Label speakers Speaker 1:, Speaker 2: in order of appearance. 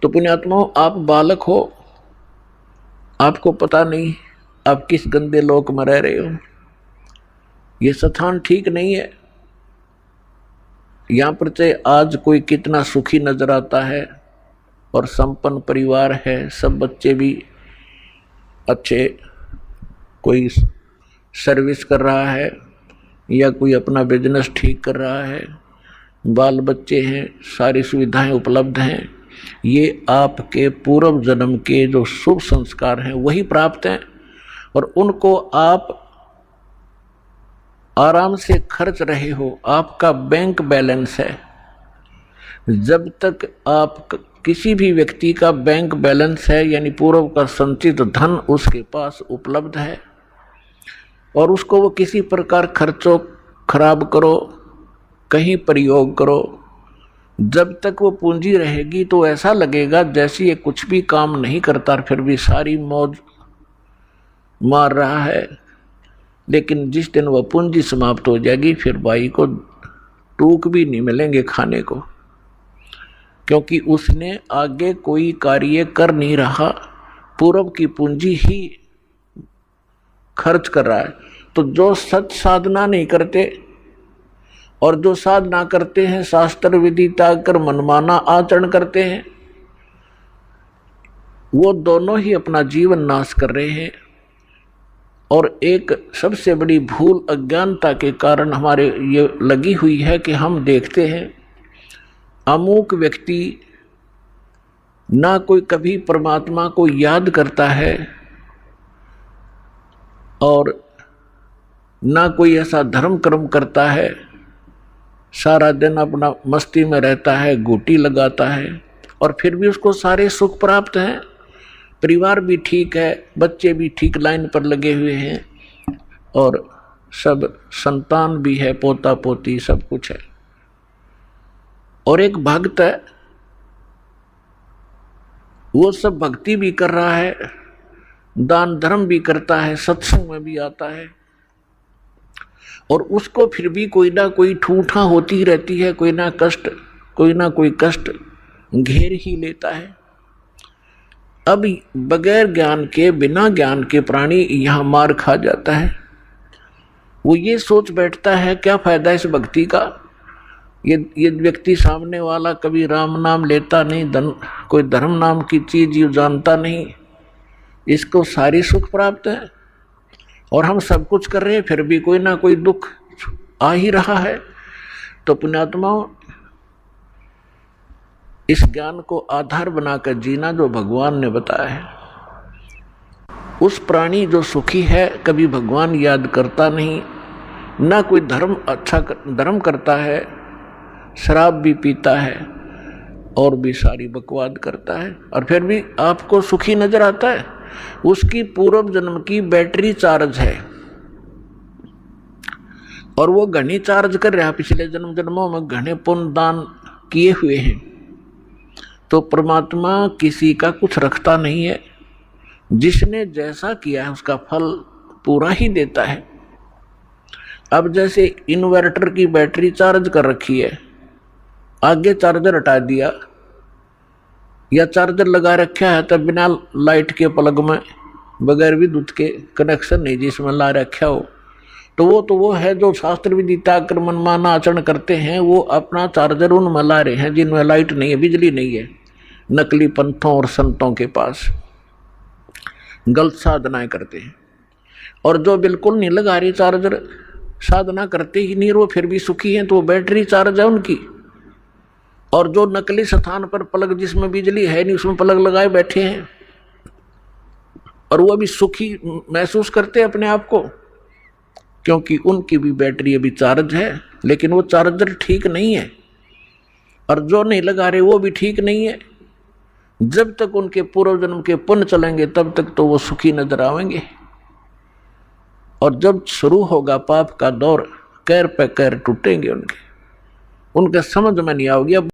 Speaker 1: तो पुण्यात्माओं, आप बालक हो, आपको पता नहीं आप किस गंदे लोक में रह रहे हो। ये स्थान ठीक नहीं है। यहाँ पर से आज कोई कितना सुखी नजर आता है और संपन्न परिवार है, सब बच्चे भी अच्छे, कोई सर्विस कर रहा है या कोई अपना बिजनेस ठीक कर रहा है, बाल बच्चे हैं, सारी सुविधाएं उपलब्ध हैं। ये आपके पूर्व जन्म के जो शुभ संस्कार हैं वही प्राप्त हैं और उनको आप आराम से खर्च रहे हो। आपका बैंक बैलेंस है। जब तक आप किसी भी व्यक्ति का बैंक बैलेंस है यानी पूर्व का संचित धन उसके पास उपलब्ध है और उसको वो किसी प्रकार खर्चो खराब करो, कहीं प्रयोग करो, जब तक वो पूंजी रहेगी तो ऐसा लगेगा जैसे ये कुछ भी काम नहीं करता, फिर भी सारी मौज मार रहा है। लेकिन जिस दिन वह पूंजी समाप्त हो जाएगी फिर भाई को टूक भी नहीं मिलेंगे खाने को, क्योंकि उसने आगे कोई कार्य कर नहीं रहा, पूर्व की पूंजी ही खर्च कर रहा है। तो जो सच साधना नहीं करते और जो साधना करते हैं, शास्त्र विधि त्याग कर मनमाना आचरण करते हैं, वो दोनों ही अपना जीवन नाश कर रहे हैं। और एक सबसे बड़ी भूल अज्ञानता के कारण हमारे ये लगी हुई है कि हम देखते हैं अमुक व्यक्ति ना कोई कभी परमात्मा को याद करता है और ना कोई ऐसा धर्म कर्म करता है, सारा दिन अपना मस्ती में रहता है, गोटी लगाता है और फिर भी उसको सारे सुख प्राप्त हैं, परिवार भी ठीक है, बच्चे भी ठीक लाइन पर लगे हुए हैं और सब संतान भी है, पोता पोती सब कुछ है। और एक भक्त है, वो सब भक्ति भी कर रहा है, दान धर्म भी करता है, सत्संग में भी आता है और उसको फिर भी कोई ना कोई ठूठा होती रहती है, कोई ना कोई कष्ट घेर ही लेता है। अब बगैर ज्ञान के, बिना ज्ञान के प्राणी यहाँ मार खा जाता है। वो ये सोच बैठता है क्या फायदा इस भक्ति का, ये व्यक्ति सामने वाला कभी राम नाम लेता नहीं, कोई धर्म नाम की चीज ये जानता नहीं, इसको सारी सुख प्राप्त है और हम सब कुछ कर रहे हैं फिर भी कोई ना कोई दुख आ ही रहा है। तो पुण्यात्माओं, इस ज्ञान को आधार बनाकर जीना जो भगवान ने बताया है, उस प्राणी जो सुखी है कभी भगवान याद करता नहीं, ना कोई धर्म करता है, शराब भी पीता है और भी सारी बकवाद करता है और फिर भी आपको सुखी नजर आता है। उसकी पूर्व जन्म की बैटरी चार्ज है और वो घनी चार्ज कर रहा है, पिछले जन्मों में घने पुण्य दान किए हुए हैं। तो परमात्मा किसी का कुछ रखता नहीं है, जिसने जैसा किया है उसका फल पूरा ही देता है। अब जैसे इन्वर्टर की बैटरी चार्ज कर रखी है, आगे चार्जर हटा दिया या चार्जर लगा रखा है तब बिना लाइट के प्लग में बगैर विद्युत के कनेक्शन नहीं जिसमें ला रखा हो, तो वो है जो शास्त्र विधि त्याग कर मनमाना आचरण करते हैं, वो अपना चार्जर उनमें ला रहे हैं जिनमें लाइट नहीं है, बिजली नहीं है, नकली पंथों और संतों के पास गलत साधनाएं करते हैं। और जो बिल्कुल नहीं लगा रही चार्जर, साधना करते ही नहीं, वो फिर भी सुखी हैं, तो वो बैटरी चार्ज है उनकी। और जो नकली स्थान पर प्लग जिसमें बिजली है नहीं उसमें प्लग लगाए बैठे हैं और वो भी सुखी महसूस करते हैं अपने आप को, क्योंकि उनकी भी बैटरी अभी चार्ज है लेकिन वो चार्जर ठीक नहीं है। और जो नहीं लगा रहे वो भी ठीक नहीं है। जब तक उनके पूर्व जन्म के पुण्य चलेंगे तब तक तो वो सुखी नजर आएंगे और जब शुरू होगा पाप का दौर, कैर पे कैर टूटेंगे उनके समझ में नहीं आओगे। अब